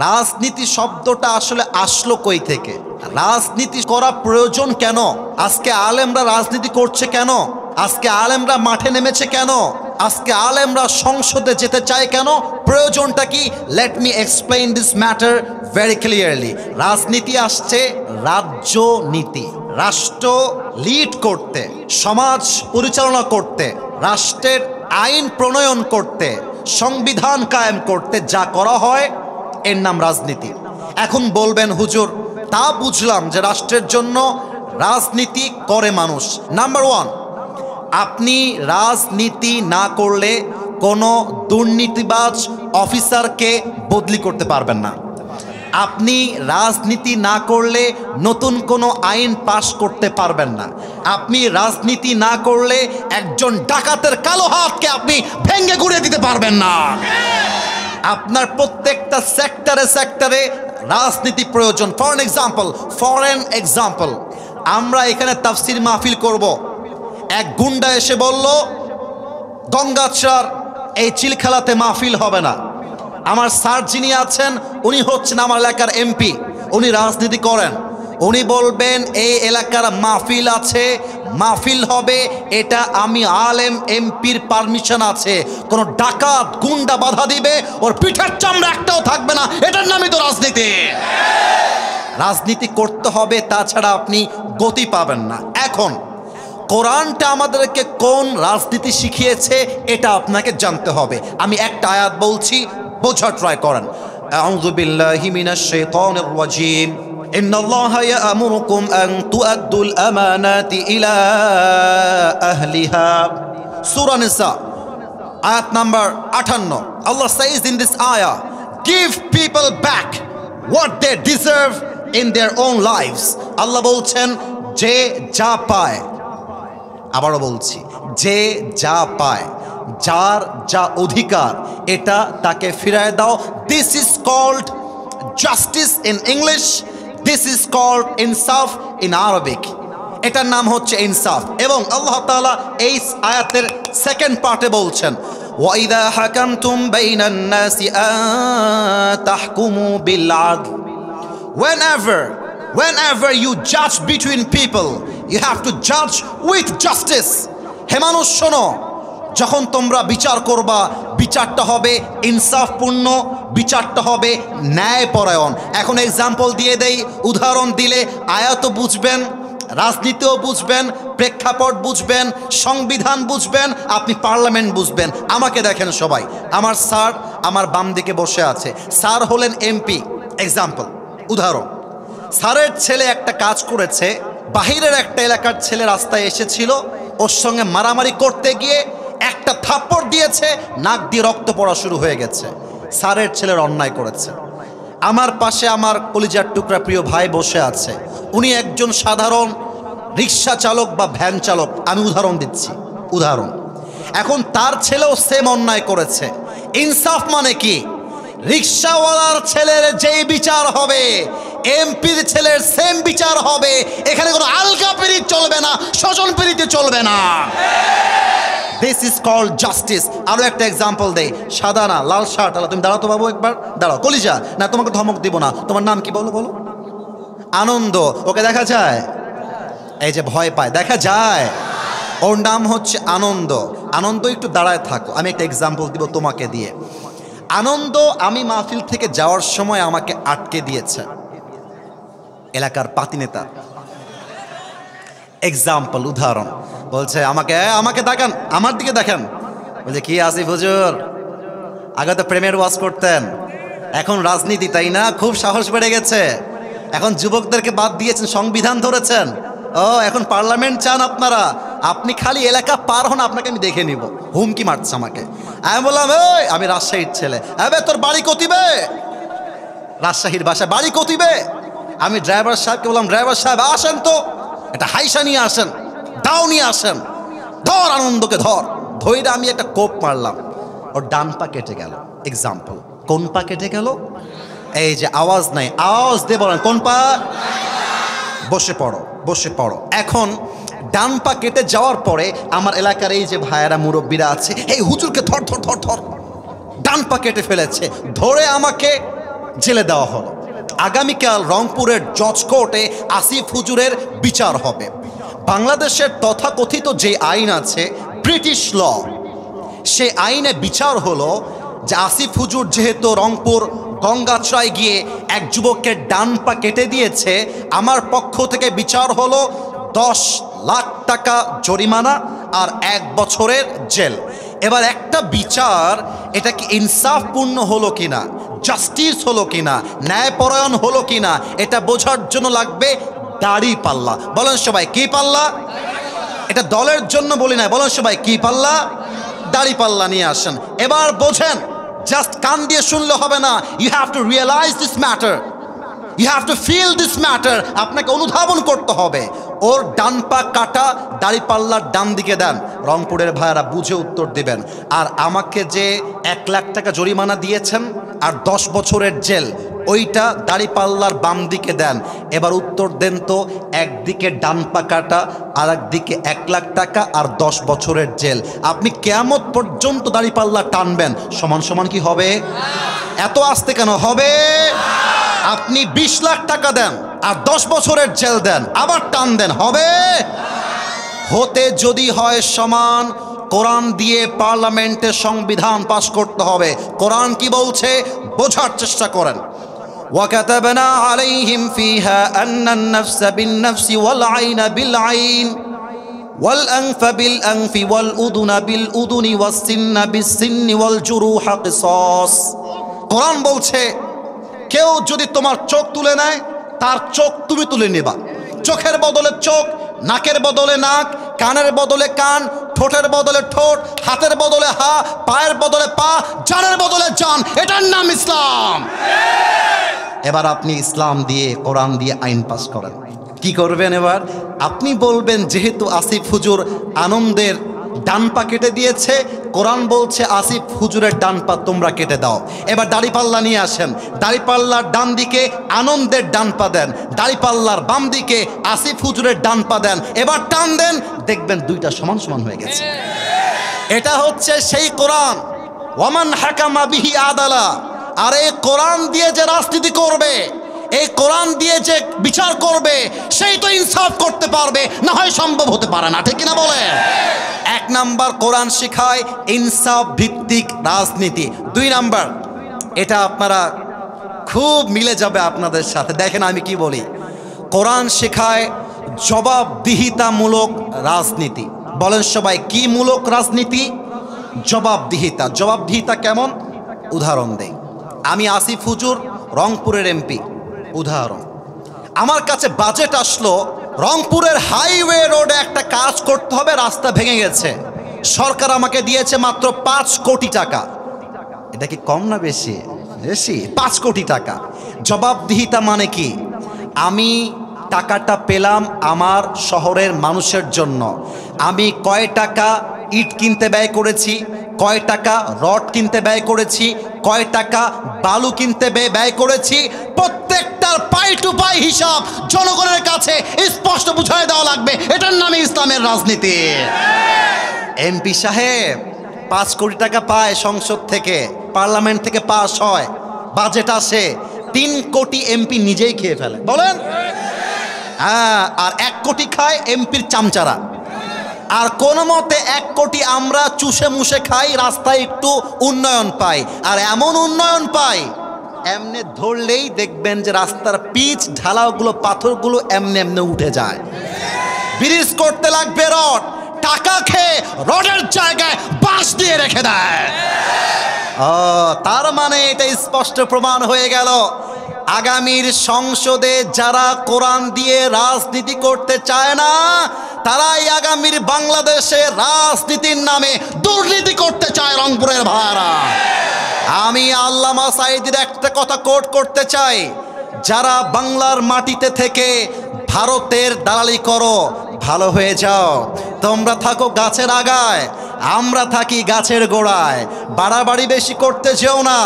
রাজনীতি শব্দটা আসলে আসলো কই থেকে? রাজনীতি করা প্রয়োজন কেন? আজকে আলেমরা রাজনীতি করছে কেন? আজকে আলেমরা মাঠে নেমেছে কেন? আজকে আলেমরা সংসদে যেতে চায় কেন? প্রয়োজনটা কি? Let me explain this matter very clearly. রাজনীতি আসছে রাজ্যনীতি, রাষ্ট্র লিড করতে, সমাজ পরিচালনা করতে, রাষ্ট্রের আইন প্রণয়ন করতে, সংবিধান কায়েম করতে যা করা হয় এর নাম রাজনীতি। এখন বলবেন হুজুর, তা বুঝলাম যে রাষ্ট্রের জন্য রাজনীতি করে মানুষ। নাম্বার ওয়ান, আপনি রাজনীতি না করলে কোনো দুর্নীতিবাজ অফিসারকে বদলি করতে পারবেন না। আপনি রাজনীতি না করলে নতুন কোনো আইন পাশ করতে পারবেন না। আপনি রাজনীতি না করলে একজন ডাকাতের কালো হাতকে আপনি ভেঙে গুঁড়িয়ে দিতে পারবেন না। আপনার প্রত্যেকটা সেক্টরে সেক্টরে রাজনীতি প্রয়োজন। ফর এন এক্সাম্পল, আমরা এখানে তাফসির মাহফিল করব। এক গুন্ডা এসে বলল, গঙ্গাচড়ার এই চিলখেলাতে মাহফিল হবে না। আমার স্যার যিনি আছেন উনি হচ্ছেন আমার এলাকার এমপি, উনি রাজনীতি করেন। উনি বলবেন এই এলাকার মাহফিল আছে, মাহফিল হবে, এটা আমি আলেম এমপির পারমিশন আছে। কোনো ডাকাত গুন্ডা বাধা দিবে, ওর পিঠের চামড়া একটাও থাকবে না। এটার নামই তো রাজনীতি। রাজনীতি করতে হবে, তাছাড়া আপনি গতি পাবেন না। এখন কোরআনটা আমাদেরকে কোন রাজনীতি শিখিয়েছে এটা আপনাকে জানতে হবে। আমি একটা আয়াত বলছি, বোঝা ট্রাই করেন। আউযু বিল্লাহি মিনাশ শাইতানির রাজীম। ইন্নাল্লাহা ইয়া'মুরুকুম আন তু'আদ্দুল আমানাতি ইলা আহলিহা। সূরা নিসা আয়াত number 58। Allah says in this ayah, give people back what they deserve in their own lives. আল্লাহ বলছেন যে যা পায়, আবারও বলছি, যে যা পায়, যার যা অধিকার, এটা তাকে ফিরায় দাও। This is called justice in English, this is called ইনসাফ ইন আরবিক। এটার নাম হচ্ছে ইনসাফ। এবং আল্লাহ তাআলা এই আয়াতের সেকেন্ড পার্টে বলছেন, ওয়াইদা হাকামতুম বাইনান নাসি আন তাহকুমু বিল আদল। Whenever you judge between people, you have to judge with justice. হে মানুষ শোনো, যখন তোমরা বিচার করবা, বিচারটা হবে ইনসাফপূর্ণ, বিচারটা হবে ন্যায়পরায়ণ। এখন এক্সাম্পল দিয়ে দেই, উদাহরণ দিলে আয়াতও বুঝবেন, রাজনীতিও বুঝবেন, প্রেক্ষাপট বুঝবেন, সংবিধান বুঝবেন, আপনি পার্লামেন্ট বুঝবেন। আমাকে দেখেন সবাই, আমার স্যার আমার বাম দিকে বসে আছে। স্যার হলেন এমপি। এক্সাম্পল, উদাহরণ, স্যারের ছেলে একটা কাজ করেছে, বাহিরের একটা এলাকার ছেলে রাস্তায় এসেছিল, ওর সঙ্গে মারামারি করতে গিয়ে একটা থাপ্পড় দিয়েছে, নাক দিয়ে রক্ত পড়া শুরু হয়ে গেছে। স্যারের ছেলের অন্যায় করেছে। আমার পাশে আমার কলিজার টুকরা প্রিয় ভাই বসে আছে, উনি একজন সাধারণ রিক্সা চালক বা ভ্যান চালক, আমি উদাহরণ দিচ্ছি, উদাহরণ। এখন তার ছেলেও সেম অন্যায় করেছে। ইনসাফ মানে কি? রিক্সাওয়ালার ছেলের যেই বিচার হবে, এমপির ছেলের সেম বিচার হবে। এখানে কোনো আলগা পিরিত চলবে না, স্বজন পিরিতে চলবে না। This is called justice. আরো একটা এক্সাম্পল দেই, সাদা না লাল শার্ট, তুমি দাঁড়াও তো বাবু, একবার দাঁড়াও। কলিজা না, তোমাকে ধমক দিব না। তোমার নাম কি বলো? বলো। আনন্দ। ওকে দেখা যায়? এই যে ভয় পায়, দেখা যায়? ওর নাম হচ্ছে আনন্দ। আনন্দ একটু দাঁড়ায় থাকো, আমি একটা এক্সাম্পল দিব তোমাকে দিয়ে। আনন্দ আমি মাহফিল থেকে যাওয়ার সময় আমাকে আটকে দিয়েছে এলাকার পাতি নেতা। এক্সাম্পল, উদাহরণ, বলছে আমাকে দেখেন, আমার দিকে দেখেন। বলছে কি আসিফ হুজুর, আগে তো প্রেমের ওয়াজ করতেন, এখন রাজনীতি, তাই না? খুব সাহস বেড়ে গেছে, এখন যুবকদেরকে বাদ দিয়েছেন, সংবিধান ধরেছেন, ও এখন পার্লামেন্ট চান আপনারা, আপনি খালি এলাকা পার হন, আপনাকে আমি দেখে নিব। হুমকি মারছে আমাকে। আমি বললাম, এই আমি রাজশাহীর ছেলে। হ্যাঁ, তোর বাড়ি কতিবে? রাজশাহীর বাসায়। বাড়ি কতিবে? আমি ড্রাইভার সাহেবকে বললাম, ড্রাইভার সাহেব আসেন তো, একটা হাইসা নিয়ে আসেন, দাও নিয়ে আসেন, ধর আনন্দকে ধর। ধইরা আমি একটা কোপ মারলাম, ওর ডান পা কেটে গেল। এক্সাম্পল, কোন পা কেটে গেল? এই যে আওয়াজ নাই, আওয়াজ দিয়ে বলেন কোন পা? বসে পড়ো, বসে পড়ো। এখন ডান পা কেটে যাওয়ার পরে আমার এলাকার এই যে ভাইয়েরা মুরব্বীরা আছে, এই হুজুরকে ধর ধর ধর ধর, ডান পা কেটে ফেলেছে। ধরে আমাকে জেলে দেওয়া হলো। আগামীকাল রংপুরের জজ কোর্টে আসিফ হুজুরের বিচার হবে। বাংলাদেশের তথাকথিত যে আইন আছে ব্রিটিশ ল, সে আইনে বিচার হলো যে আসিফ হুজুর যেহেতু রংপুর গঙ্গাচড়ায় গিয়ে এক যুবকের ডান পা কেটে দিয়েছে, আমার পক্ষ থেকে বিচার হলো 10 লাখ টাকা জরিমানা আর 1 বছরের জেল। এবার একটা বিচার, এটা কি ইনসাফপূর্ণ হলো কিনা, জাস্টিস হলো কিনা, ন্যায়পরায়ণ হলো কিনা, এটা বোঝার জন্য লাগবে দাড়ি পাল্লা। বলেন সবাই কি পাল্লা? এটা দলের জন্য বলি না, বলেন সবাই কি পাল্লা? দাড়ি পাল্লা নিয়ে আসেন। এবার বোঝেন, জাস্ট কান দিয়ে শুনলে হবে না, you have to realise this matter, you have to feel this matter. আপনাকে অনুধাবন করতে হবে। ওর ডান পা কাটা, দাড়ি পাল্লার ডান দিকে দেন। রংপুরের ভাইয়ারা বুঝে উত্তর দিবেন। আর আমাকে যে 1 লাখ টাকা জরিমানা দিয়েছেন আর 10 বছরের জেল, ওইটা দাড়ি পাল্লার বাম দিকে দেন। এবার উত্তর দেন তো, একদিকে ডান পা কাটা আর একদিকে 1 লাখ টাকা আর 10 বছরের জেল। আপনি কিয়ামত পর্যন্ত দাড়ি পাল্লা টানবেন, সমান সমান কি হবে? এত আস্তে কেন হবে? আপনি 20 লাখ টাকা দেন আর 10 বছরের জেল দেন, আবার টান দেন, হবে? হতে যদি হয় সমান, কোরআন দিয়ে পার্লামেন্টে সংবিধান পাশ করতে হবে। কোরআন কি বলছে বোঝার চেষ্টা করেন। ওয়াকাতাবনা আলাইহিম ফিহা আন্নান নাফসা বিন-নাফসি ওয়াল আইনা বিল-আইন ওয়াল আনফা বিল-আনফি ওয়াল উযুনা বিল-উযুনি ওয়াস-সিন্না বিস-সিন্নি ওয়াল জুরুহা কিসাস। কোরআন বলছে কেউ যদি তোমার চোখ তুলে নেয়, তার চোখ তুমি তুলে নেবা। চোখের বদলে চোখ, নাকের বদলে নাক, কানের বদলে কান, ঠোঁটের বদলে ঠোঁট, হাতের বদলে হাত, পায়ের বদলে পা, জানের বদলে জান। এটার নাম ইসলাম। এবার আপনি ইসলাম দিয়ে, কোরআন দিয়ে আইন পাস করেন। কি করবেন এবার? আপনি বলবেন যেহেতু আসিফ হুজুর আনন্দের ডান পা কেটে দিয়েছে, কোরআন বলছে আসিফ হুজুরের ডান পা তোমরা কেটে দাও। এবার দাড়িপাল্লা নিয়ে আসেন। দাড়িপাল্লার ডান দিকে আনন্দের ডান পা দেন, দাড়িপাল্লার বাম দিকে আসিফ হুজুরের ডান পা দেন। এবার টান দেন, দেখবেন দুইটা সমান সমান হয়ে গেছে। এটা হচ্ছে সেই কোরআন, ওয়ামান হাকামা বিহি আদালা। আর এই কোরআন দিয়ে যে রাজনীতি করবে, এই কোরআন দিয়ে যে বিচার করবে, সেই তো ইনসাফ করতে পারবে, না হয় সম্ভব হতে পারে না। ঠিক কিনা বলে? 1 নাম্বার কোরআন শেখায় ইনসাফ ভিত্তিক রাজনীতি। 2 নাম্বার, এটা আপনারা খুব মিলে যাবে আপনাদের সাথে। দেখেন আমি কি বলি, কোরআন শেখায় জবাবদিহিতামূলক রাজনীতি। বলেন সবাই কি মূলক রাজনীতি? জবাবদিহিতা। জবাবদিহিতা কেমন? উদাহরণ দেই। আমি আসিফ হুজুর, রংপুরের এমপি। উদাহরণ, আমার কাছে বাজেট আসলো, রংপুরের হাইওয়ে রোডে একটা কাজ করতে হবে, রাস্তা ভেঙে গেছে। সরকার আমাকে দিয়েছে মাত্র 5 কোটি টাকা। এটা কি কম না বেশি? বেশি। 5 কোটি টাকা। জবাবদিহিতা মানে কি? আমি টাকাটা পেলাম আমার শহরের মানুষের জন্য। আমি কয় টাকা ইট কিনতে ব্যয় করেছি, কয় টাকা রড কিনতে ব্যয় করেছি, কয় টাকা বালু কিনতে ব্যয় করেছি, প্রত্যেকটার পাই টু পাই হিসাব জনগণের কাছে স্পষ্ট বুঝায় দেওয়া লাগবে। এটার নামে ইসলামের রাজনীতি। এমপি সাহেব 5 কোটি টাকা পায় সংসদ থেকে, পার্লামেন্ট থেকে পাস হয়, বাজেট আসে, 3 কোটি এমপি নিজেই খেয়ে ফেলে। বলেন? হ্যাঁ। আর 1 কোটি খায় এমপির চামচারা। আর কোন মতে 1 কোটি আমরা চুষে মুষে খাই, রাস্তায় একটু উন্নয়ন পাই। আর এমন উন্নয়ন পাই, এমনি ধরলেই দেখবেন যে রাস্তার পিচ ঢালাওগুলো, পাথরগুলো এমনি এমনি উঠে যায়। ব্রিজ করতে লাগবে রড, টাকা খেয়ে রডের জায়গায় বাঁশ দিয়ে রেখে দেয়। তার মানে এটা স্পষ্ট প্রমাণ হয়ে গেল, আগামীর সংসদে যারা কোরআন দিয়ে রাজনীতি করতে চায় না, তারাই আগামীর বাংলাদেশে রাজনীতির নামে দুর্নীতি করতে চায়। রংপুরের ভাইরা, আমি আল্লামা সাঈদীর একটা কথা কোট করতে চাই, যারা বাংলার মাটিতে থেকে ভারতের দালালি করো, ভালো হয়ে যাও। তোমরা থাকো গাছের আগায়, আমরা থাকি গাছের গোড়ায়। বাড়াবাড়ি বেশি করতে যেও না।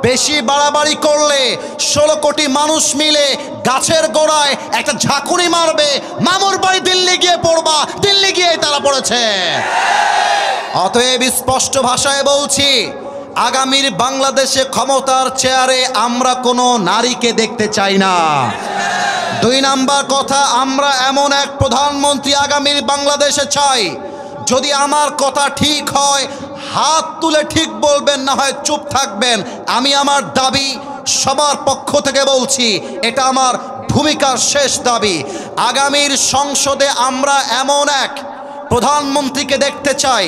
বেশি বাড়াবাড়ি করলে 16 কোটি মানুষ মিলে গাছের গোড়ায় একটা ঝাঁকুনি মারবে, মামুর বাড়ি দিল্লি গিয়ে পড়বা, দিল্লি গিয়ে তারা পড়েছে। অতএব স্পষ্ট ভাষায় বলছি, আগামীর বাংলাদেশে ক্ষমতার চেয়ারে আমরা কোনো নারীকে দেখতে চাই না। 2 নাম্বার কথা, আমরা এমন এক প্রধানমন্ত্রী আগামীর বাংলাদেশে চাই, যদি আমার কথা ঠিক হয় হাত তুলে ঠিক বলবেন, না হয় চুপ থাকবেন। আমি আমার দাবি সবার পক্ষ থেকে বলছি, এটা আমার ভূমিকার শেষ দাবি। আগামীর সংসদে আমরা এমন এক প্রধানমন্ত্রীকে দেখতে চাই,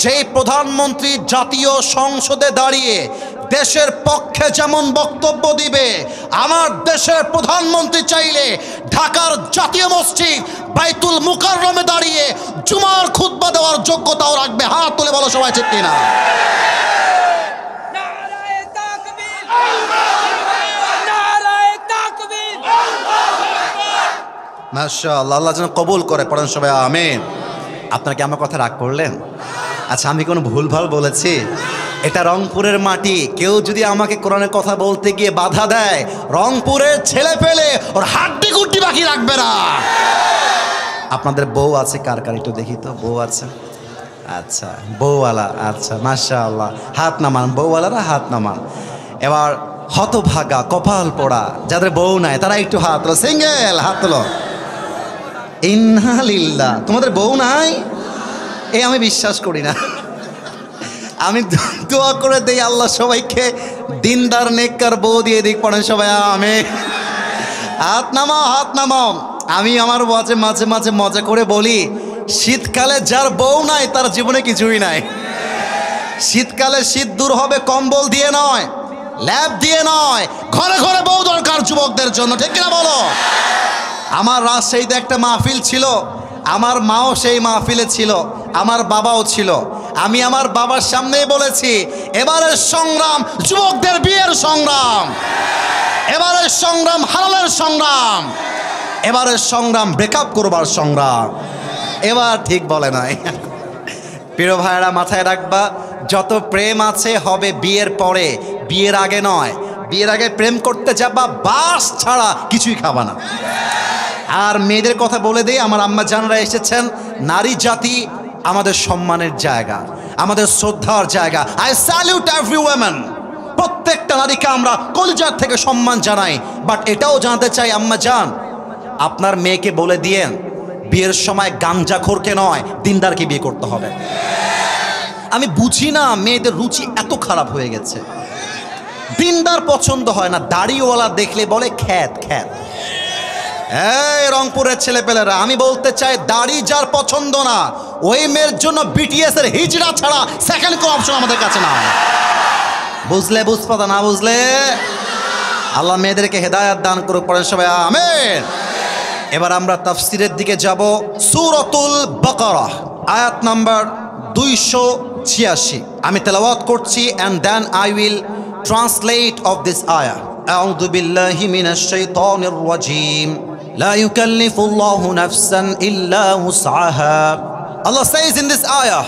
যেই প্রধানমন্ত্রী জাতীয় সংসদে দাঁড়িয়ে দেশের পক্ষে যেমন বক্তব্য দিবে, আমার দেশের প্রধানমন্ত্রী চাইলে ঢাকার জাতীয় মসজিদ বাইতুল মুকাররমে দাঁড়িয়ে জুমার খুতবা দেওয়ার যোগ্যতাও রাখবে। হাত তুলে বলো সবাই, ঠিক কিনা? মাশাআল্লাহ, আল্লাহ যেন কবুল করে। পড়েন সবাই আমিন। আপনারা কি আমার কথা রাগ করলেন? আচ্ছা, আমি কোনো ভুলভাল বলেছি? এটা রংপুরের মাটি, কেউ যদি আমাকে কোরআনের কথা বলতে গিয়ে বাধা দেয়, রংপুরের ছেলে পেলে ওর হাড্ডি গুড্ডি বাকি রাখবে না। আপনাদের বউ আছে কার কার একটু দেখি তো, বউ আছে? আচ্ছা, বউওয়ালা, আচ্ছা মাশাআল্লাহ, হাত নামান, বউওয়ালারা হাত নামান। এবার হতভাগা কপাল পোড়া যাদের বউ নাই তারা একটু হাত তোলো, সিঙ্গেল হাত তোলো। ইন্নালিল্লাহ, তোমাদের বউ নাই? আমি বিশ্বাস করি না। আমি দোয়া করে দেই আল্লাহ সবাইকে দিনদার নেককার বউ দিয়ে দিক। পড়েন সবাই আমিন। হাত নামাও, হাত নামাও। আমি আমার মাঝে মাঝে মাঝে মজা করে বলি, শীতকালে যার বউ নাই তার জীবনে কিছুই নাই। শীতকালে শীত দূর হবে কম্বল দিয়ে নয়, ল্যাব দিয়ে নয়, ঘরে ঘরে বউ দরকার যুবকদের জন্য, ঠিক কিনা বলো? আমার রাজশাহীতে একটা মাহফিল ছিল, আমার মাও সেই মাহফিলে ছিল, আমার বাবাও ছিল। আমি আমার বাবার সামনেই বলেছি, এবারের সংগ্রাম যুবকদের বিয়ের সংগ্রাম, এবারের সংগ্রাম হালালের সংগ্রাম, এবারের সংগ্রাম ব্রেকআপ করবার সংগ্রাম। এবার ঠিক বলে নাই। প্রিয় ভাইয়েরা, মাথায় রাখবা, যত প্রেম আছে হবে বিয়ের পরে, বিয়ের আগে নয়। বিয়ের আগে প্রেম করতে যাবা, বাস ছাড়া কিছুই খাবা না। আর মেয়েদের কথা বলে দিই, আমার আম্মা জানরা এসেছেন। নারী জাতি আমাদের সম্মানের জায়গা, আমাদের শ্রদ্ধার জায়গা। I salute every women. প্রত্যেকটা নারীকে আমরা কলিজার থেকে সম্মান জানাই। বাট এটাও জানতে চাই আম্মা জান, আপনার মেয়েকে বলে দিয়েন বিয়ের সময় গাঞ্জাখোরকে নয় দিনদারকে বিয়ে করতে হবে। আমি বুঝি না মেয়েদের রুচি এত খারাপ হয়ে গেছে। দিনদার পছন্দ হয় না, দাড়িওয়ালা দেখলে বলে খ্যাত খ্যাত। এই রংপুরের ছেলেপেলেরা, আমি বলতে চাই, দাড়ি যার পছন্দ না ওই মেয়ের জন্য বিটিএস এর হিজড়া ছাড়া সেকেন্ড কোনো অপশন আমাদের কাছে না। বুঝলে বুঝপাতা, না বুঝলে আল্লাহ মেয়েদেরকে হেদায়েত দান করুক। পড়েন সবাই আমিন। এবার আমরা তাফসিরের দিকে যাব। সূরাতুল বাকারা আয়াত নাম্বার 286 আমি তেলাওয়াত করছি, and then I will translate of this ayah. أعوذ بالله من الشيطان الرجيم. لا يكلف الله نفسا إلا وسعها. Allah says in this ayah,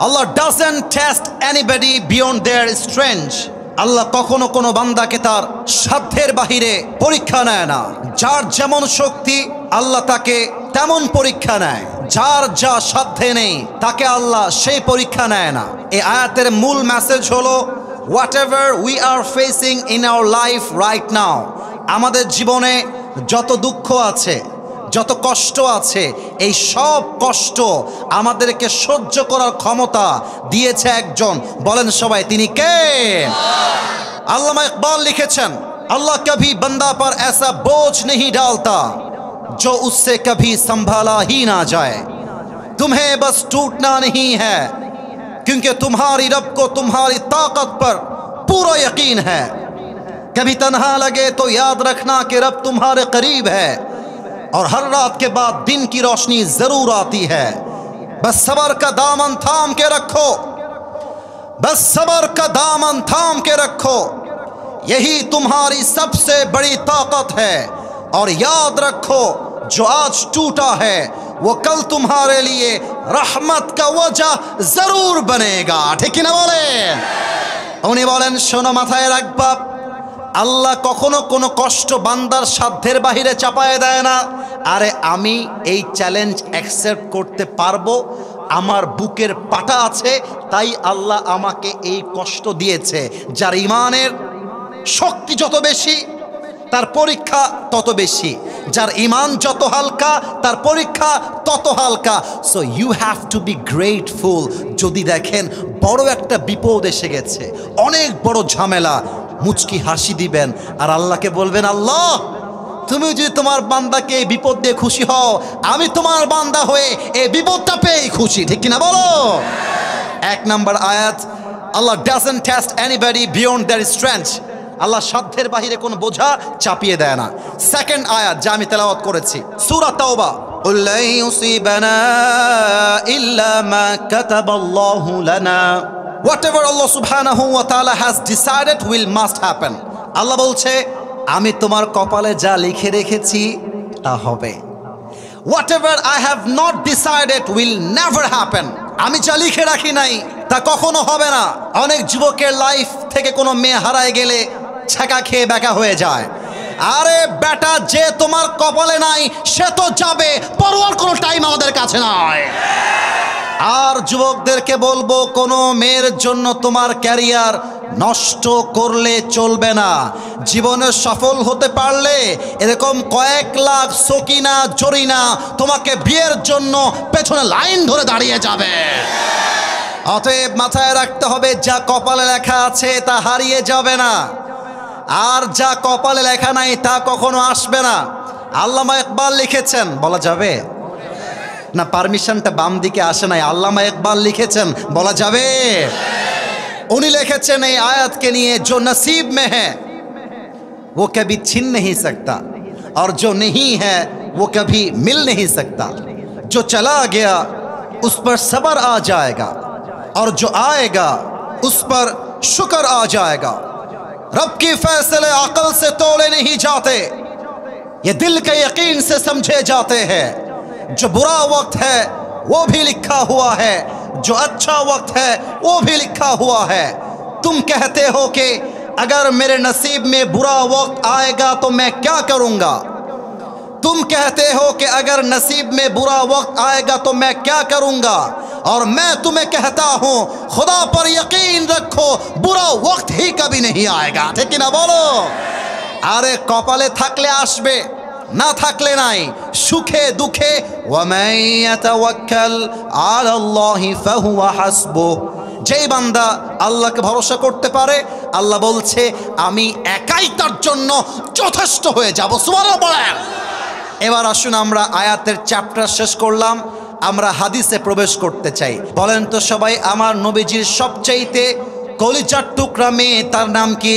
Allah doesn't test anybody beyond their strength. আল্লাহ কখনো কোনো বান্দাকে তার সাধ্যের বাহিরে পরীক্ষা নেয় না। যার যেমন শক্তি আল্লাহ তাকে তেমন পরীক্ষা নেয়, যার যা সাধ্যে নেই তাকে আল্লাহ সেই পরীক্ষা নেয় না। এই আয়াতের মূল মেসেজ হলো, whatever we are facing in our life right now, আমাদের জীবনে যত দুঃখ আছে, যত কষ্ট আছে, এই সব কষ্ট আমাদেরকে সহ্য করার ক্ষমতা দিয়েছে একজন। বলেন সবাই, তিনি কে? আল্লামা ইকবাল লিখেছেন, আল্লাহ কভি বান্দা পর ऐसा बोझ नहीं डालता जो उससे कभी संभाला ही ना जाए। तुम्हें बस टूटना नहीं है, क्योंकि तुम्हारी रब को तुम्हारी ताकत पर पूरा यकीन है। कभी तन्हा लगे तो याद रखना कि रब तुम्हारे करीब है, और हर रात के बाद दिन की रोशनी जरूर आती है। बस सबर का दामन थाम के रखो, बस सबर का दामन थाम के रखो, यही तुम्हारी सबसे बड़ी ताकत है। और याद रखो, जो आज टूटा है वो कल तुम्हारे लिए रहमत का वजह जरूर बनेगा। ठीक ना बोले? उन्हें बोलें, शोनो माथाয় রাখবা, আল্লাহ কখনো কোনো কষ্ট বান্দার সাধ্যের বাহিরে চাপায় দেয় না। আরে আমি এই চ্যালেঞ্জ অ্যাকসেপ্ট করতে পারবো, আমার বুকের পাটা আছে, তাই আল্লাহ আমাকে এই কষ্ট দিয়েছে। যার ইমানের শক্তি যত বেশি তার পরীক্ষা তত বেশি, যার ইমান যত হালকা তার পরীক্ষা তত হালকা। So you have to be grateful. যদি দেখেন বড় একটা বিপদ এসে গেছে, অনেক বড় ঝামেলা, মুচকি হাসি দিবেন আর আল্লাহকে বলবেন, আল্লাহ তুমি যদি তোমার বান্দাকে এই বিপদ দিয়ে খুশি হও, আমি তোমার বান্দা হয়ে এই বিপদটা পেয়ে খুশি। ঠিক কিনা বলো? এক নাম্বার আয়াত, Allah doesn't test anybody beyond their strength. Allah সাধ্যের বাহিরে কোনো বোঝা চাপিয়ে দেয় না। সেকেন্ড আয়াত যা আমি তেলাওয়াত করেছি, সূরা তাওবা, কুল লা ইউসিবানা ইল্লা মা কাতাবাল্লাহু লানা, whatever Allah subhanahu wa ta'ala has decided will must happen. আল্লাহ বলছে, আমি তোমার কপালে যা লিখে রেখেছি তা হবে। Whatever I have not decided will never happen. আমি যা লিখে রাখি নাই তা কখনো হবে না। অনেক যুবকের লাইফ থেকে কোনো মেয়ে হারায় গেলে ছ্যাঁকা খেয়ে বেকা হয়ে যায়। আরে বেটা, যে তোমার কপালে নাই সে তো যাবে, পরোয়ার কোনো টাইম আমাদের কাছে নাই। আর যুবকদেরকে বলবো, কোনো মেয়ের জন্য তোমার ক্যারিয়ার নষ্ট করলে চলবে না। জীবনে সফল হতে পারলে এরকম কয়েক লাখ সকিনা জরিনা তোমাকে বিয়ের জন্য পেছনে লাইন ধরে দাঁড়িয়ে যাবে। অতএব মাথায় রাখতে হবে, যা কপালে লেখা আছে তা হারিয়ে যাবে না, আর যা কপালে লেখা নাই তা কখনো আসবে না। আল্লামা ইকবাল লিখেছেন, বলা যাবে না? পারমিশনটা বাম দিকে আসে নাই। আল্লামা ইকবাল লিখেছেন, বলা যাবে? উনি লিখেছেন এই আয়াতকে নিয়ে, जो नसीब में है वो कभी छिन नहीं सकता और जो नहीं है वो कभी मिल नहीं सकता, जो चला गया उस पर सब्र आ जाएगा और जो आएगा उस पर शुक्र आ जाएगा। रब के फैसले अकल से तोले नहीं जाते, ये दिल के यकीन से समझे जाते हैं। जो बुरा वक्त है वो भी लिखा हुआ है, जो अच्छा वक्त है वो भी लिखा हुआ है। तुम कहते हो कि अगर मेरे नसीब में बुरा वक्त आएगा तो मैं क्या करूंगा, तुम कहते हो कि अगर नसीब में बुरा वक्त आएगा तो मैं क्या करूंगा, और मैं तुम्हें कहता हूं खुदा पर यकीन रखो, बुरा वक्त ही कभी नहीं आएगा। ठीक ना बोलो? अरे कपाले থাকলে আসবে, না থাকলে নাই। সুখে দুঃখে ওয়ামান ইয়াতাওয়াক্কাল আলাল্লাহি ফাহুয়া হাসবুহ, যেই বান্দা আল্লাহকে ভরসা করতে পারে, আল্লাহ বলছে আমি একাই তার জন্য যথেষ্ট হয়ে যাব। সুবহানাল্লাহ বলেন। এবার আসুন আমরা আয়াতের চ্যাপ্টার শেষ করলাম, আমরা হাদিসে প্রবেশ করতে চাই। বলেন তো সবাই, আমার নবীজির সবচাইতে কলিজার টুকরা মেয়ে, তার নাম কি?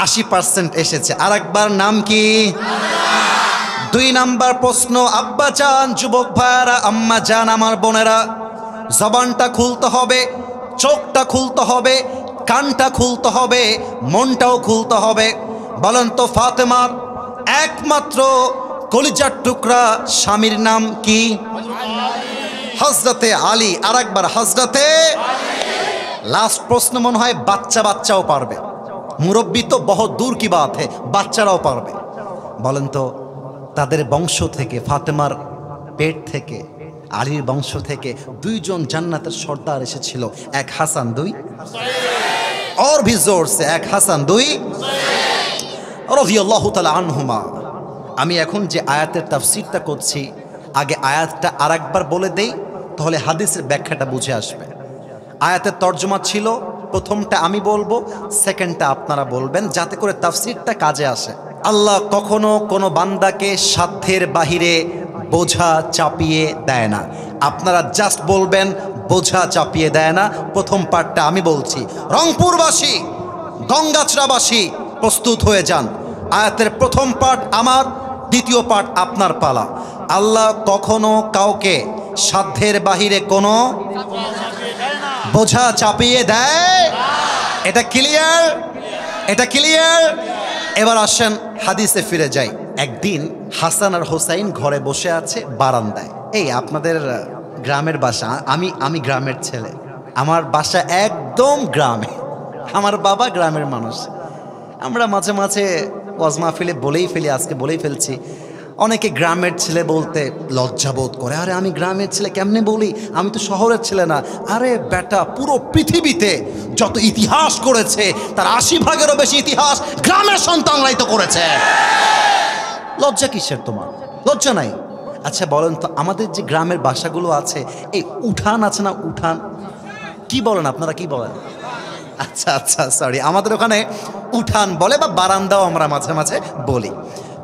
80% এসেছে। আরেকবার, নাম কি? 2 নাম্বার প্রশ্ন, আব্বা জান, যুবক ভাইরা, আম্মা জান, আমার বোনেরা, জবানটা খুলতে হবে, চোখটা খুলতে হবে, কানটা খুলতে হবে, মনটাও খুলতে হবে। বলেন তো, ফাতেমার একমাত্র কলিজার টুকরা স্বামীর নাম কি? হযরতে আলী। আরেকবার, হযরতে লাস্ট প্রশ্ন মনে হয় বাচ্চাও পারবে। মুরব্বী তো বহুত দূর কি বাত হে, বাচ্চারাও পারবে। বলেন তো, তাদের বংশ থেকে, ফাতেমার পেট থেকে, আলীর বংশ থেকে 2 জন জান্নাতের সর্দার এসেছিল। এক হাসান, 2 और भी जोर से, এক হাসান, 2 রাদিয়াল্লাহু তাআলা আনহুমা। আমি এখন যে আয়াতের তাফসীরটা করছি, আগে আয়াতটা আরেকবার বলে দেই, তাহলে হাদিসের ব্যাখ্যাটা বুঝে আসবে। আয়াতের তর্জমা ছিল, প্রথমটা আমি বলবো, সেকেন্ডটা আপনারা বলবেন, যাতে করে তাফসীরটা কাজে আসে। আল্লাহ কখনো কোনো বান্দাকে সাধ্যের বাহিরে বোঝা চাপিয়ে দেয় না। আপনারা জাস্ট বলবেন বোঝা চাপিয়ে দেয় না। প্রথম পার্টটা আমি বলছি। রংপুরবাসী, গঙ্গাচড়াবাসী প্রস্তুত হয়ে যান। আয়াতের প্রথম পার্ট আমার, দ্বিতীয় পার্ট আপনার পালা। আল্লাহ কখনো কাউকে সাধ্যের বাহিরে কোনো বোঝা চাপিয়ে দেয়, এটা ক্লিয়ার? এটা ক্লিয়ার? এবার আসেন হাদিসে ফিরে যাই। একদিন হাসান আর হোসাইন ঘরে বসে আছে বারান্দায়। এই আপনাদের গ্রামের বাসা, আমি গ্রামের ছেলে, আমার বাসা একদম গ্রামে, আমার বাবা গ্রামের মানুষ। আমরা মাঝে মাঝে ওয়াজ মাহফিলে বলেই ফেলি, আজকে বলেই ফেলছি, অনেকে গ্রামের ছেলে বলতে লজ্জা বোধ করে, আরে আমি গ্রামের ছেলে কেমনে বলি, আমি তো শহরের ছেলে না। আরে বেটা, পুরো পৃথিবীতে যত ইতিহাস করেছে তার 80 ভাগেরও বেশি ইতিহাস গ্রামের সন্তানরাই তো করেছে। লজ্জা কিসের তোমার? লজ্জা নাই? আচ্ছা বলেন তো, আমাদের যে গ্রামের বাসাগুলো আছে, এই উঠান আছে না, উঠান কি বলেন আপনারা, কি বলেন? আচ্ছা আচ্ছা সরি, আমাদের ওখানে উঠান বলে, বা বারান্দাও আমরা মাঝে মাঝে বলি।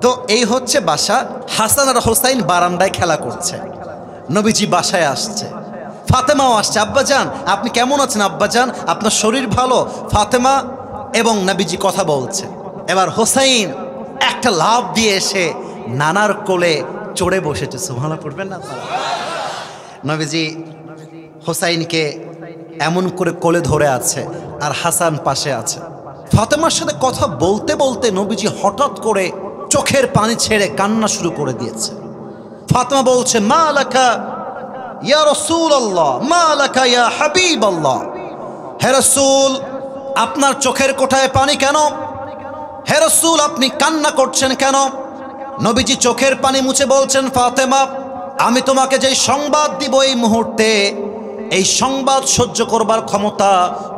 তো এই হচ্ছে বাসা। হাসান আর হোসাইন বারান্দায় খেলা করছে, নবীজি বাসায় আসছে, ফাতেমাও আসছে। আব্বাজান আপনি কেমন আছেন? আব্বাজান আপনার শরীর ভালো? ফাতেমা এবং নবীজি কথা বলছে। এবার হোসাইন একটা লাফ দিয়ে এসে নানার কোলে চড়ে বসেছে। সুবহানাল্লাহ পড়বেন না আপনারা? নবীজি হোসাইনকে এমন করে কোলে ধরে আছে, আর হাসান পাশে আছে। ফাতেমার সাথে কথা বলতে বলতে নবীজি হঠাৎ করে চোখের পানি ছেড়ে কান্না শুরু করে দিয়েছে। ফাতেমা বলছে, মা লাকা ইয়া রাসূলুল্লাহ, মা লাকা ইয়া হাবিবাল্লাহ। হে রাসূল, আপনার চোখের কোঠায় পানি কেন? হে রাসূল, আপনি কান্না করছেন কেন? নবীজি চোখের পানি মুছে বলছেন, ফাতেমা, আমি তোমাকে যে সংবাদ দিব এই মুহূর্তে, এই সংবাদ সহ্য করবার ক্ষমতা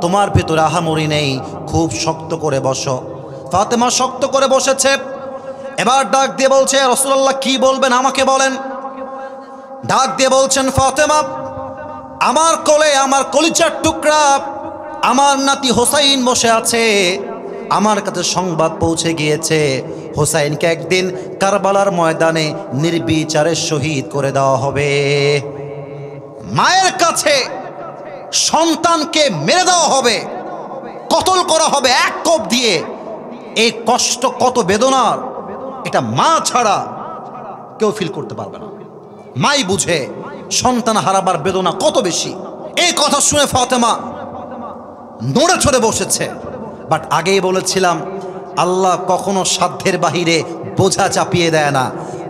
তোমার ভিতরে আহামরি নেই। খুব শক্ত করে বসো। ফাতেমা শক্ত করে বসেছে। এবার ডাক দিয়ে বলছে, রাসূলুল্লাহ কি বলবেন আমাকে বলেন। ডাক দিয়ে বলছেন, ফাতেমা, আমার কোলে আমার কলিজার টুকরা আমার নাতি হোসাইন বসে আছে। আমার কাছে সংবাদ পৌঁছে গিয়েছে হোসাইনকে একদিন কারবালার ময়দানে নির্বিচারে শহীদ করে দেওয়া হবে। মায়ের কাছে সন্তানকে মেরে দেওয়া হবে, কতল করা হবে এক কোপ দিয়ে। এই কষ্ট কত বেদনার, এটা মা ছাড়া কেউ ফিল করতে পারবে না। মাই বুঝে সন্তান হারাবার বেদনা কত বেশি। এই কথা শুনে ফাতেমা নড়ে চড়ে বসেছে। বাট আগেই বলেছিলাম, আল্লাহ কখনো সাধ্যের বাহিরে বোঝা চাপিয়ে দেয় না।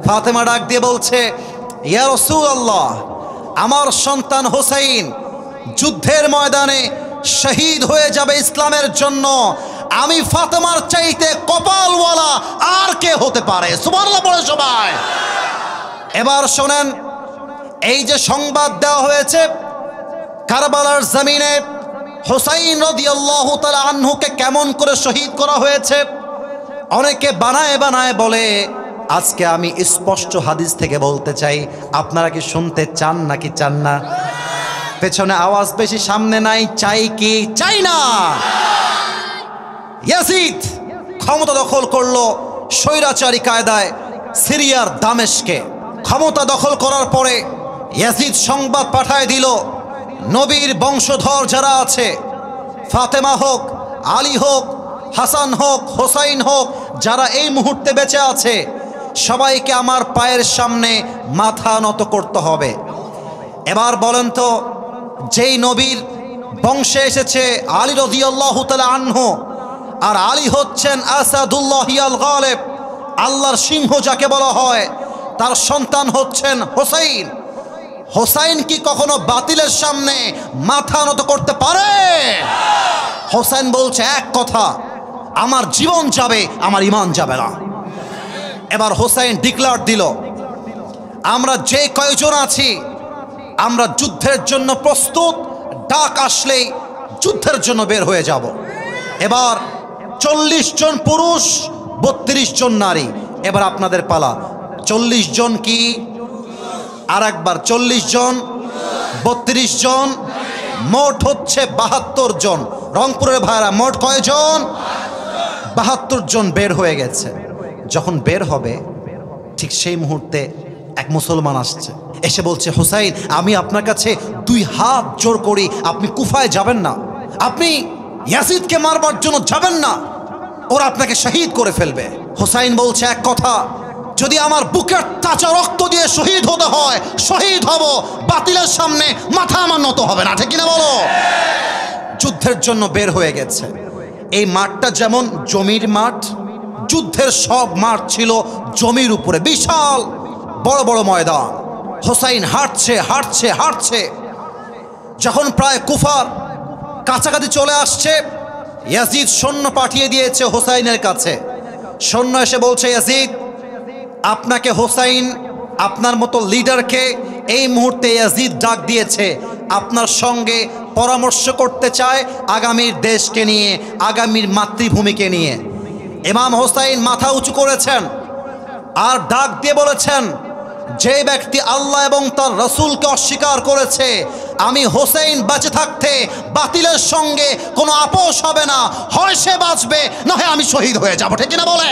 ফাতেমা ডাক দিয়ে বলছে, ইয়া রাসূলুল্লাহ, আমার সন্তান হোসাইন যুদ্ধের ময়দানে শহীদ হয়ে যাবে ইসলামের জন্য। আমি ফাতেমার চাইতে কপালওয়ালা আর কে হতে পারে? সুবহানাল্লাহ বলে সবাই। এবার শোনেন, এই যে সংবাদ দেওয়া হয়েছে কারবালার জমিনে হোসাইন রাদিয়াল্লাহু তাআলা আনহুকে কেমন করে শহীদ করা হয়েছে, অনেকে বানায় বানায় বলে। আজকে আমি স্পষ্ট হাদিস থেকে বলতে চাই, আপনারা কি শুনতে চান নাকি চান না? পেছনে আওয়াজ বেশি, সামনে নাই। চাই কি চাই না? ইয়াজিদ ক্ষমতা দখল করলো স্বৈরাচারী কায়দায় সিরিয়ার দামেস্কে। ক্ষমতা দখল করার পরে ইয়াজিদ সংবাদ পাঠায় দিল, নবীর বংশধর যারা আছে, ফাতেমা হোক, আলী হোক, হাসান হোক, হোসাইন হোক, যারা এই মুহূর্তে বেঁচে আছে, সবাইকে আমার পায়ের সামনে মাথা নত করতে হবে। এবার বলেন তো, যেই নবীর বংশে এসেছে আলী রাদিয়াল্লাহু তাআলা আনহু, আর আলী হচ্ছেন আসাদুল্লাহি আল গালিব, আল্লাহর সিংহ যাকে বলা হয়, তার সন্তান হচ্ছেন হোসাইন। হোসাইন কি কখনো বাতিলের সামনে মাথা নত করতে পারে? হোসাইন বলছে এক কথা, আমার জীবন যাবে, আমার ঈমান যাবে না। এবার হোসাইন ডিক্লেয়ার দিল, আমরা যে কয়জন আছি আমরা যুদ্ধের জন্য প্রস্তুত, ডাক আসলেই যুদ্ধের জন্য বের হয়ে যাব। এবার 40 জন পুরুষ, 32 জন নারী। এবার আপনাদের পালা। 40 জন কি? আর একবার 40 জন, 32 জন, মোট হচ্ছে 72 জন। রংপুরের ভাইরা মোট কয়জন? 72 জন বের হয়ে গেছে। যখন বের হবে ঠিক সেই মুহূর্তে এক মুসলমান আসছে, এসে বলছে, হোসাইন আমি আপনার কাছে 2 হাত জোর করি, আপনি কুফায় যাবেন না, আপনি ইয়াজিদকে মারবার জন্য যাবেন না, ওরা আপনাকে শহীদ করে ফেলবে। হোসাইন বলছে এক কথা, যদি আমার বুকের তাজা রক্ত দিয়ে শহীদ হতে হয় শহীদ হব, বাতিলের সামনে মাথা আমার নত হবে না। ঠিক কিনা বলো? যুদ্ধের জন্য বের হয়ে গেছে। এই মাঠটা যেমন জমির মাঠ, যুদ্ধের সব মাঠ ছিল জমির উপরে, বিশাল বড় বড় ময়দান। হোসাইন হাঁটছে হাঁটছে হাঁটছে, যখন প্রায় কুফার কাছাকাছি চলে আসছে, ইয়াজিদ সৈন্য পাঠিয়ে দিয়েছে হোসাইনের কাছে। সৈন্য এসে বলছে, ইয়াজিদ আপনাকে হোসাইন আপনার মতো লিডারকে এই মুহূর্তে ইয়াজিদ ডাক দিয়েছে, আপনার সঙ্গে পরামর্শ করতে চায় আগামীর দেশকে নিয়ে, আগামীর মাতৃভূমিকে নিয়ে। ইমাম হোসাইন মাথা উঁচু করেছেন আর ডাক দিয়ে বলেছেন, যে ব্যক্তি আল্লাহ এবং তার রসুলকে অস্বীকার করেছে, আমি হোসেন বেঁচে থাকতে বাতিলের সঙ্গে কোনো আপোষ হবে না, হয় সে বাঁচবে না হয় আমি শহীদ হয়ে যাবো, ঠিক কিনা বলে?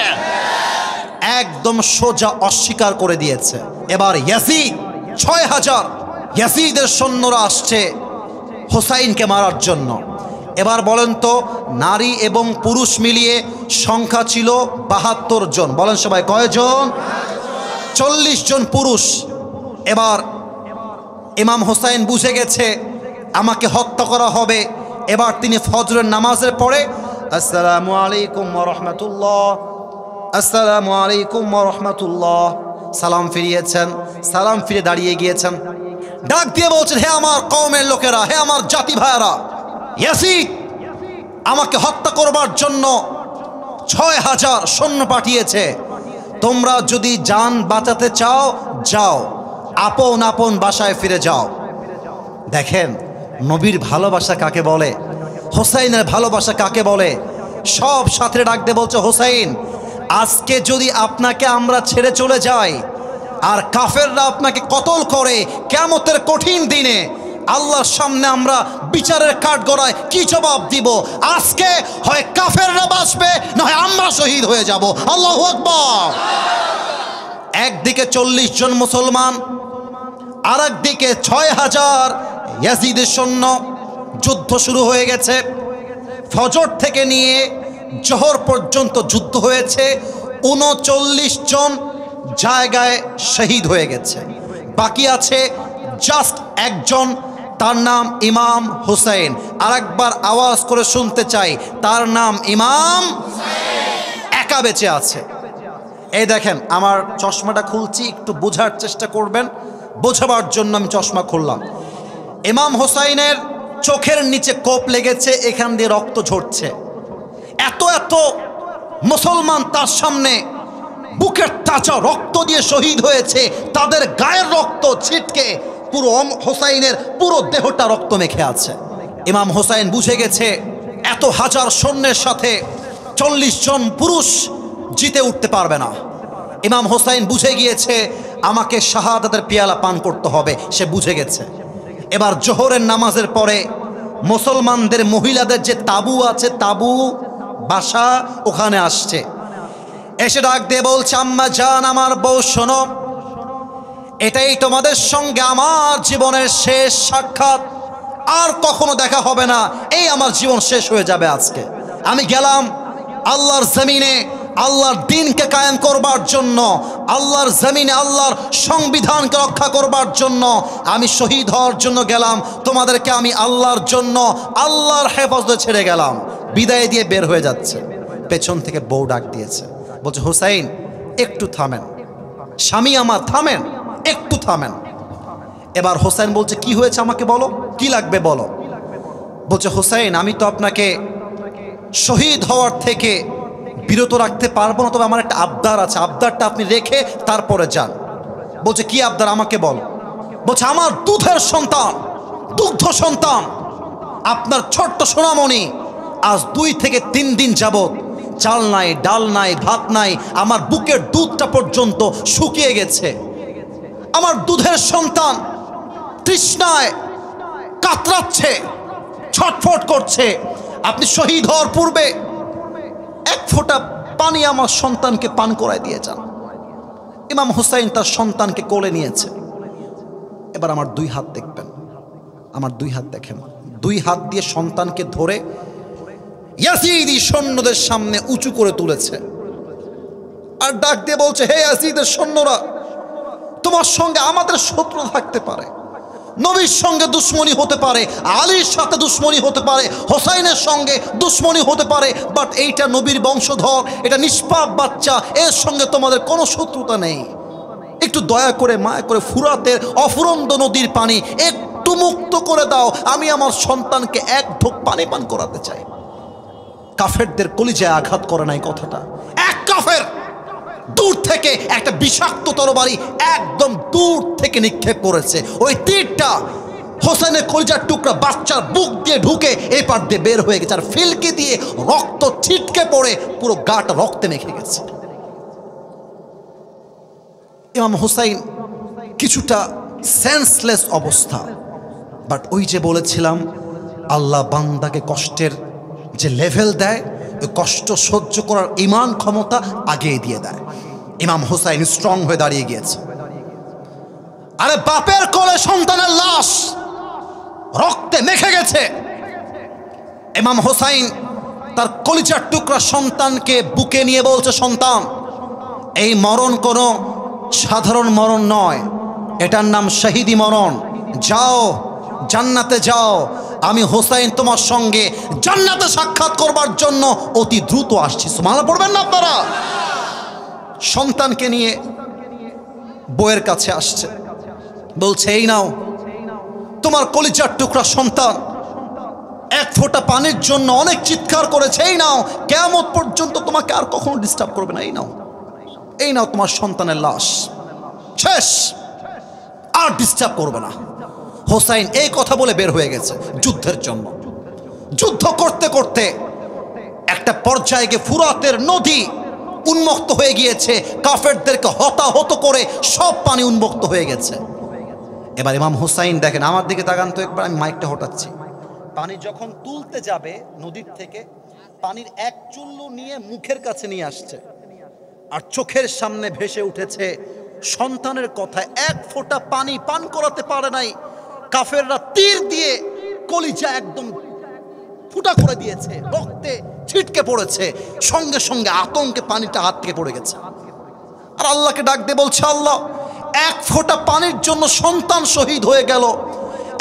একদম সোজা অস্বীকার করে দিয়েছে। এবার ইয়াজিদ ৬,০০০ ইয়াজিদের সৈন্যরা আসছে হোসাইনকে মারার জন্য। এবার বলেন তো, নারী এবং পুরুষ মিলিয়ে সংখ্যা ছিল ৭২ জন। বলেন সবাই কয়জন? ৪০ জন পুরুষ। এবার ইমাম হোসাইন বুঝে গেছে আমাকে হত্যা করা হবে। এবার তিনি ফজরের নামাজের পরে আসসালামু আলাইকুম ওয়া রাহমাতুল্লাহ, আসসালামু আলাইকুম ওয়া রাহমাতুল্লাহ সালাম ফিরিয়েছেন। সালাম ফিরে দাঁড়িয়ে গিয়েছেন, ডাক দিয়ে বলছেন, হে আমার কওমের লোকেরা, হে আমার জাতি ভাইয়েরা, ইয়াজিদ আমাকে হত্যা করবার জন্য ৬,০০০ সৈন্য পাঠিয়েছে। তোমরা যদি জান বাঁচাতে চাও যাও, আপন আপন বাসায় ফিরে যাও। দেখেন নবীর ভালোবাসা কাকে বলে, হোসাইনের ভালোবাসা কাকে বলে। সব সাথে ডাক দিয়ে বলছে, হোসাইন আজকে যদি আপনাকে আমরা ছেড়ে চলে যাই আর কাফেররা আপনাকে কতল করে, কিয়ামতের কঠিন দিনে আল্লাহর সামনে আমরা বিচারের কাঠগড়ায় কি জবাব দিব? আজকে হয় কাফেররা বাঁচবে না হয় আমরা শহীদ হয়ে যাব। আল্লাহু আকবার। একদিকে ৪০ জন মুসলমান, আর একদিকে ৬,০০০ ইয়াজিদের সৈন্য। যুদ্ধ শুরু হয়ে গেছে। ফজর থেকে নিয়ে জোহর পর্যন্ত যুদ্ধ হয়েছে। ৩৯ জন জায়গায় শহীদ হয়ে গেছে। বাকি আছে জাস্ট একজন, তার নাম ইমাম হুসাইন। আর একবার আওয়াজ করে শুনতে চাই, তার নাম ইমাম একা বেঁচে আছে। এই দেখেন আমার চশমাটা খুলছি, একটু বোঝার চেষ্টা করবেন, বোঝাবার জন্য আমি চশমা খুললাম। ইমাম হুসাইনের চোখের নিচে কোপ লেগেছে, এখান দিয়ে রক্ত ঝরছে। এত এত মুসলমান তার সামনে বুকের তাজা রক্ত দিয়ে শহীদ হয়েছে, তাদের গায়ের রক্ত ছিটকে পুরো হোসাইনের পুরো দেহটা রক্ত মেখে আছে। ইমাম হোসাইন বুঝে গেছে এত হাজার সৈন্যের সাথে ৪০ জন পুরুষ জিতে উঠতে পারবে না। ইমাম হোসাইন বুঝে গিয়েছে আমাকে শাহাদাতের পেয়ালা পান করতে হবে, সে বুঝে গেছে। এবার জোহরের নামাজের পরে মুসলমানদের মহিলাদের যে তাবু আছে, তাবু বাসা, ওখানে আসছে। এসে ডাক দিয়ে বলছে, আম্মা জান, আমার বউ শোনো, এটাই তোমাদের সঙ্গে আমার জীবনের শেষ সাক্ষাৎ, আর কখনো দেখা হবে না। এই আমার জীবন শেষ হয়ে যাবে আজকে। আমি গেলাম আল্লাহর জমিনে আল্লাহর দ্বীনকে কায়েম করবার জন্য, আল্লাহর জমিনে আল্লাহর সংবিধানকে রক্ষা করবার জন্য। আমি শহীদ হওয়ার জন্য গেলাম, তোমাদেরকে আমি আল্লাহর জন্য আল্লাহর হেফাজতে ছেড়ে গেলাম। বিদায় দিয়ে বের হয়ে যাচ্ছে, পেছন থেকে বউ ডাক দিয়েছে, বলছে, হুসাইন একটু থামেন, স্বামী আমার থামেন, একটু থামেন। এবার হোসেন বলছে, কি হয়েছে আমাকে বলো, কি লাগবে বলো। বলছে, হোসেন আমি তো আপনাকে শহীদ হওয়ার থেকে বিরত রাখতে পারবো না, তবে আমার একটা আবদার আছে, আবদারটা আপনি রেখে তারপরে যান। বলছে, কি আবদার আমাকে বলো। বলছে, আমার দুধের সন্তান, দুগ্ধ সন্তান, আপনার ছোট্ট সোনামণি আজ ২ থেকে ৩ দিন যাবত চাল নাই, ডাল নাই, ভাত নাই, আমার বুকের দুধটা পর্যন্ত শুকিয়ে গেছে। আমার দুধের সন্তান তৃষ্ণায় কাতরাচ্ছে, ছটফট করছে। আপনি শহীদ হওয়ার পূর্বে ১ ফোঁটা পানি আমার সন্তানকে পান করায় দিয়ে যান। ইমাম হুসাইন তার সন্তানকে কোলে নিয়েছে। এবার আমার ২ হাত দেখবেন, আমার ২ হাত দেখেন, ২ হাত দিয়ে সন্তানকে ধরে ইয়াজিদি সৈন্যদের সামনে উঁচু করে তুলেছে আর ডাক দিয়ে বলছে, হে ইয়াজিদের সৈন্যরা, তোমার সঙ্গে আমাদের শত্রু থাকতে পারে, নবীর সঙ্গে দুশ্মনী হতে পারে, আলীর সাথে দুশ্মনী হতে পারে, হোসাইনের সঙ্গে দুশ্মনী হতে পারে, বাট এইটা নবীর বংশধর, এটা নিষ্পাপ বাচ্চা, এর সঙ্গে তোমাদের কোনো শত্রুতা নেই। একটু দয়া করে মায়া করে ফুরাতের অফুরন্ত নদীর পানি একটু মুক্ত করে দাও, আমি আমার সন্তানকে ১ ঢোক পানি পান করাতে চাই। কাফেরদের কলিজায় আঘাত করে নাই কথাটা। এক কাফের দূর থেকে একটা বিষাক্ত তরবারি একদম দূর থেকে নিক্ষেপ করেছে। ওই তীরটা হোসেনের কলিজার টুকরা বাচ্চার বুক দিয়ে ঢুকে এই পার দিয়ে বের হয়ে গেছে, আর ফিলকি দিয়ে রক্ত ছিটকে পড়ে পুরো গাটা রক্তে মেখে গেছে। ইমাম হোসাইন কিছুটা সেন্সলেস অবস্থা, বাট ওই যে বলেছিলাম আল্লাহ বান্দাকে কষ্টের যে লেভেল দেয়, ওই কষ্ট সহ্য করার ইমান ক্ষমতা আগিয়ে দিয়ে দেয়। ইমাম হোসাইন স্ট্রং হয়ে দাঁড়িয়ে গিয়েছে। আরে বাপের কোলে সন্তানের লাশ রক্তে মেখে গেছে। ইমাম হোসাইন তার কলিজার টুকরা সন্তানকে বুকে নিয়ে বলছে, সন্তান, এই মরণ কোনো সাধারণ মরণ নয়, এটার নাম শহীদি মরণ। যাও জান্নাতে যাও, আমি হোসাইন তোমার সঙ্গে জান্নাতে সাক্ষাৎ করবার জন্য অতি দ্রুত আসছি। সুবহানাল্লাহ পড়বেন না আপনারা? সন্তানকে নিয়ে বউয়ের কাছে আসছে, বলছে, এই নাও তোমার কলিজার টুকরা সন্তান, এক ফোঁটা পানির জন্য অনেক চিৎকার করেছে, এই নাও, কিয়ামত পর্যন্ত তোমাকে আর কখনো ডিস্টার্ব করবে না, এই নাও, এই নাও তোমার সন্তানের লাশ, শেষ, আর ডিস্টার্ব করবে না। হোসাইন এই কথা বলে বের হয়ে গেছে যুদ্ধের জন্য। যুদ্ধ করতে করতে একটা পর্যায়ে গিয়ে ফুরাতের নদী উন্মুক্ত হয়ে গিয়েছে, কাফেরদেরকে হতাহত করে সব পানি উন্মুক্ত হয়ে গেছে। এবার ইমাম হোসাইন দেখেন, আমার দিকে তাকান তো একবার, আমি মাইকটা হটাচ্ছি। পানি যখন তুলতে যাবে নদীর থেকে, পানির এক চুল্লু নিয়ে মুখের কাছে নিয়ে আসছে, আর চোখের সামনে ভেসে উঠেছে সন্তানের কথা। এক ফোঁটা পানি পান করাতে পারে নাই, কাফেররা তীর দিয়ে কলিজা একদম ফুটা করে দিয়েছে, রক্তে ছিটকে পড়েছে, সঙ্গে সঙ্গে আতঙ্কে পানিটা হাত থেকে পড়ে গেছে। আর আল্লাহকে ডাক দিয়ে বলছে, আল্লাহ, এক ফোঁটা পানির জন্য সন্তান শহীদ হয়ে গেল,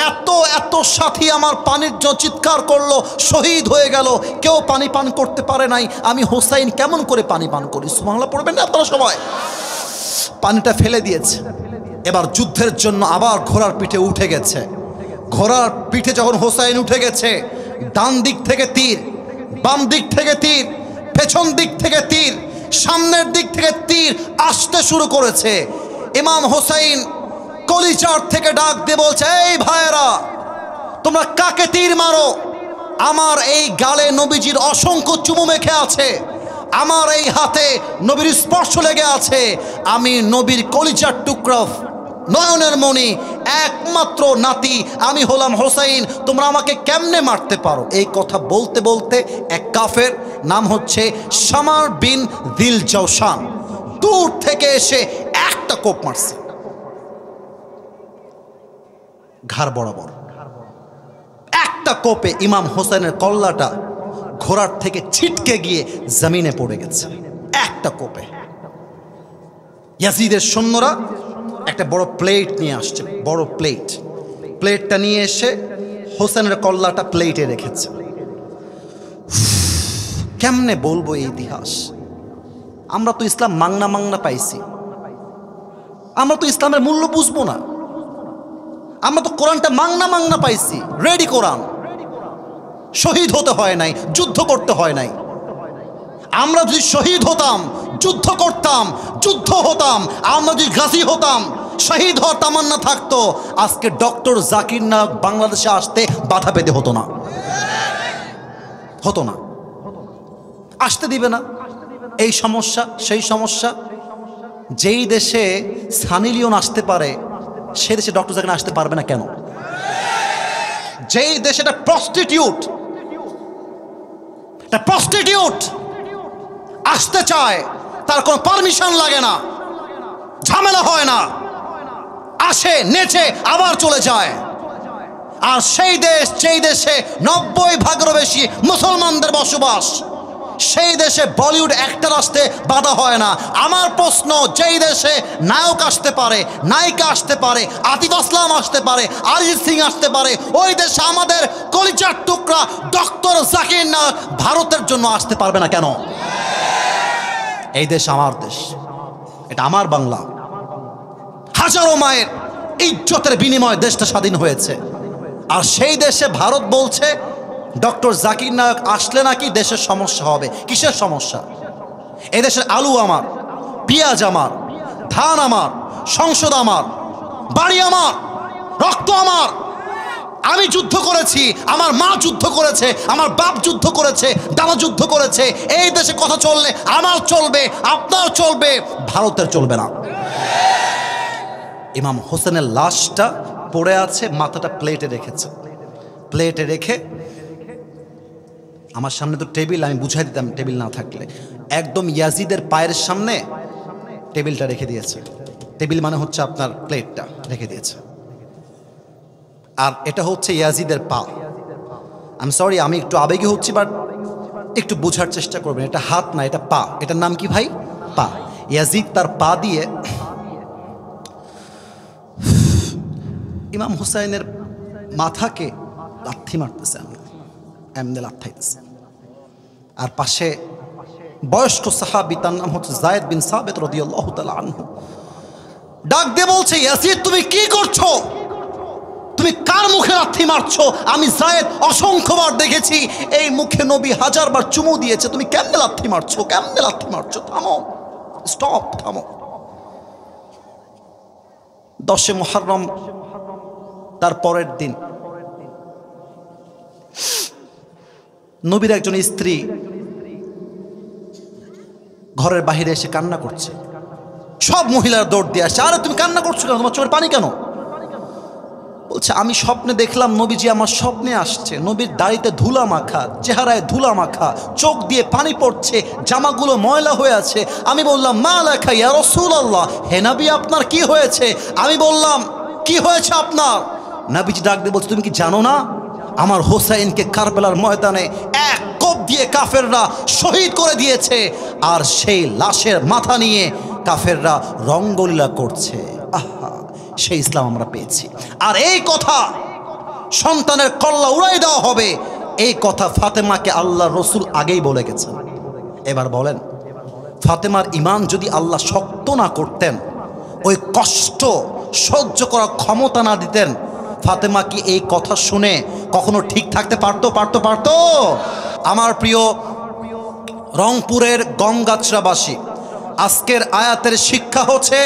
এত এত সাথী আমার পানির জন্য চিৎকার করলো, শহীদ হয়ে গেল, কেউ পানি পান করতে পারে নাই, আমি হোসাইন কেমন করে পানি পান করি? সুবহানাল্লাহ পড়বেন না আপনারা সবাই? পানিটা ফেলে দিয়েছে। এবার যুদ্ধের জন্য আবার ঘোড়ার পিঠে উঠে গেছে। ঘোড়ার পিঠে যখন হোসাইন উঠে গেছে, ডান দিক থেকে তীর, বাম দিক থেকে তীর, পেছন দিক থেকে তীর, সামনের দিক থেকে তীর আসতে শুরু করেছে। ইমাম হোসাইন কলিজার থেকে ডাক দিয়ে বলছে, এই ভাইয়েরা, তোমরা কাকে তীর মারো? আমার এই গালে নবীজির অসংখ্য চুমু মেখে আছে, আমার এই হাতে নবীর স্পর্শ লেগে আছে, আমি নবীর কলিজার টুকরা, নয়নের মণি, একমাত্র নাতি, আমি হলাম হোসাইন, তোমরা আমাকে কেমনে মারতে পারো? এই কথা বলতে বলতে এক কাফের, নাম হচ্ছে শামার বিন দিল জওশান, দূর থেকে এসে একটা কোপ মারছে ঘাড় বরাবর। একটা কোপে ইমাম হোসেনের কল্লাটা ঘোড়ার থেকে ছিটকে গিয়ে জমিনে পড়ে গেছে, একটা কোপে। ইয়াজিদের সৈন্যরা একটা বড় প্লেট নিয়ে আসছে, বড় প্লেট, প্লেটটা নিয়ে এসে হোসেনের কল্লাটা প্লেটে রেখেছে। কেমনে বলবো এই ইতিহাস? আমরা তো ইসলাম মাংনা মাংনা পাইছি, আমরা তো ইসলামের মূল্য বুঝবো না। আমরা তো কোরআনটা মাংনা মাংনা পাইছি, রেডি কোরআন, শহীদ হতে হয় নাই, যুদ্ধ করতে হয় নাই। আমরা যদি শহীদ হতাম, যুদ্ধ করতাম, যুদ্ধ হতাম, আমরা যদি গাজী হতাম, শহীদ হওয়ার তামান্না থাকতো, আজকে ডক্টর জাকির নায়ক বাংলাদেশে আসতে বাধা পেতে হতো না, হতো না, আসতে দিবে না। এই সমস্যা, সেই সমস্যা। যেই দেশে সানি লিওন আসতে পারে, সে দেশে ডক্টর জাকির আসতে পারবে না কেন? যেই দেশে একটা প্রস্টিটিউট আসতে চায়, তার কোনো পারমিশন লাগে না, ঝামেলা হয় না, আসে, নেচে, আবার চলে যায়। আর সেই দেশ, যেই দেশে 90% বেশি মুসলমানদের বসবাস, সেই দেশে বলিউড অ্যাক্টর আসতে বাধা হয় না। আমার প্রশ্ন, যেই দেশে নায়ক আসতে পারে, নায়িকা আসতে পারে, আতিফ আসলাম আসতে পারে, অরিজিৎ সিং আসতে পারে, ওই দেশে আমাদের কলিজার টুকরা ডক্টর জাকির নায়ক ভারতের জন্য আসতে পারবে না কেন? এই দেশ আমার দেশ, এটা আমার বাংলা। হাজারো মায়ের ইজ্জতের বিনিময়ে দেশটা স্বাধীন হয়েছে। আর সেই দেশে ভারত বলছে ডক্টর জাকির নায়ক আসলে নাকি দেশের সমস্যা হবে। কিসের সমস্যা? এদেশের আলু আমার, পেঁয়াজ আমার, ধান আমার, সংসদ আমার, বাড়ি আমার, রক্ত আমার। আমি যুদ্ধ করেছি, আমার মা যুদ্ধ করেছে, আমার বাপ যুদ্ধ করেছে, দাদা যুদ্ধ করেছে। এই দেশে কথা চললে আমার চলবে, আপনার চলবে, ভারতের চলবে না। ইমাম হোসেনের লাশটা পড়ে আছে, মাথাটা প্লেটে রেখেছে। প্লেটে রেখে আমার সামনে তো টেবিল, আমি বুঝাই দিতাম টেবিল না থাকলে, একদম ইয়াজিদের পায়ের সামনে টেবিলটা রেখে দিয়েছে। টেবিল মানে হচ্ছে আপনার প্লেটটা রেখে দিয়েছে, আর এটা হচ্ছে ইয়াজিদের পা। আমি সরি, আমি একটু আবেগী হচ্ছি, বাট একটু বোঝার চেষ্টা করবেন। এটা হাত না, এটা পা। এটার নাম কি ভাই? পা। ইয়াজিদ তার পা দিয়ে ইমাম হুসাইনের মাথাকে লাথি মারতেছে, এমনি লাথাইতেছে। আর পাশে বয়স্ক সাহাবী, তার নাম হচ্ছে যায়েদ বিন সাবিত রাদিয়াল্লাহু তাআলা আনহু, ডাক দিয়ে বলছে, ইয়াজিদ তুমি কি করছো? তুমি কার মুখে লাথি মারছো? আমি যায়েদ অসংখ্যবার দেখেছি এই মুখে নবী হাজারবার চুমু দিয়েছে, তুমি কেমনে লাথি মারছো? কেমনে লাথি মারছো? থামো, স্টপ, থামো। 10 মুহররম, তার পরের দিন নবীর একজন স্ত্রী ঘরের বাহিরে এসে কান্না করছে। সব মহিলার দৌড় দিয়ে আসছে, আরে তুমি কান্না করছো কেন? তোমার চোখের পানি কেন? বলছে, আমি স্বপ্নে দেখলাম নবীজি আমার স্বপ্নে আসছে, নবীর দাড়িতে ধুলা মাখা, চেহারায় ধুলা মাখা, চোখ দিয়ে পানি পড়ছে, জামাগুলো ময়লা হয়ে আছে। আমি বললাম, মা লেখা ইয়া রাসূলুল্লাহ, হে নবী আপনার কি হয়েছে? আমি বললাম, কি হয়েছে আপনার? নবীজি ডাক দিয়ে বলছে, তুমি কি জানো না আমার হোসাইনকে কারবালার ময়দানে এক কোপ দিয়ে কাফেররা শহীদ করে দিয়েছে, আর সেই লাশের মাথা নিয়ে কাফেররা রঙ্গলীলা করছে। আহা, সেই ইসলাম আমরা পেয়েছি। আর এই কথা সন্তানের কল্লা উড়াই দেওয়া হবে, এই কথা ফাতেমাকে আল্লাহ রসুল আগেই বলে গেছেন। এবার বলেন, ফাতেমার ইমান যদি আল্লাহ শক্ত না করতেন, ওই কষ্ট সহ্য করার ক্ষমতা না দিতেন, ফাতেমা কি এই কথা শুনে কখনো ঠিক থাকতে পারতো? আমার প্রিয় রংপুরের গমগাছড়াবাসী, আজকের আয়াতের শিক্ষা হচ্ছে,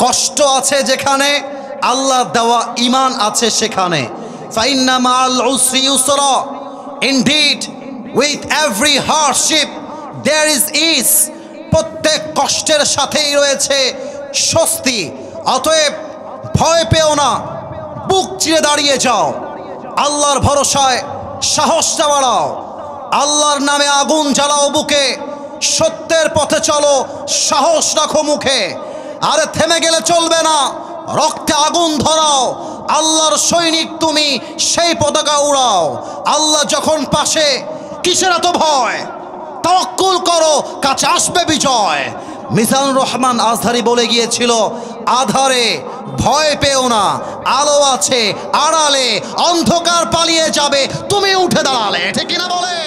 কষ্ট আছে যেখানে আল্লাহ দেওয়া ইমান আছে সেখানে। ফাইন্না মাল উসরি ইউসরা, indeed with every hardship there is ease, প্রত্যেক কষ্টের সাথেই রয়েছে স্বস্তি। অতএব ভয় পেও না, বুক চিরে দাঁড়িয়ে যাও, আল্লাহর ভরসায় সাহসটা বাড়াও, আল্লাহর নামে আগুন জ্বালাও বুকে, সত্যের পথে চলো, সাহস রাখো মুখে। আরে থেমে গেলে চলবে না, রক্তে আগুন ধরাও, আল্লাহর সৈনিক তুমি, সেই পতাকা উড়াও। আল্লাহ যখন পাশে, কিসের এত ভয়? তাওয়াক্কুল করো, কাছে আসবে বিজয়। মিজানুর রহমান আজহারি বলে গিয়েছিল, আধারে ভয় পেও না, আলো আছে আড়ালে, অন্ধকার পালিয়ে যাবে তুমি উঠে দাঁড়ালে। ঠিক কিনা বলে?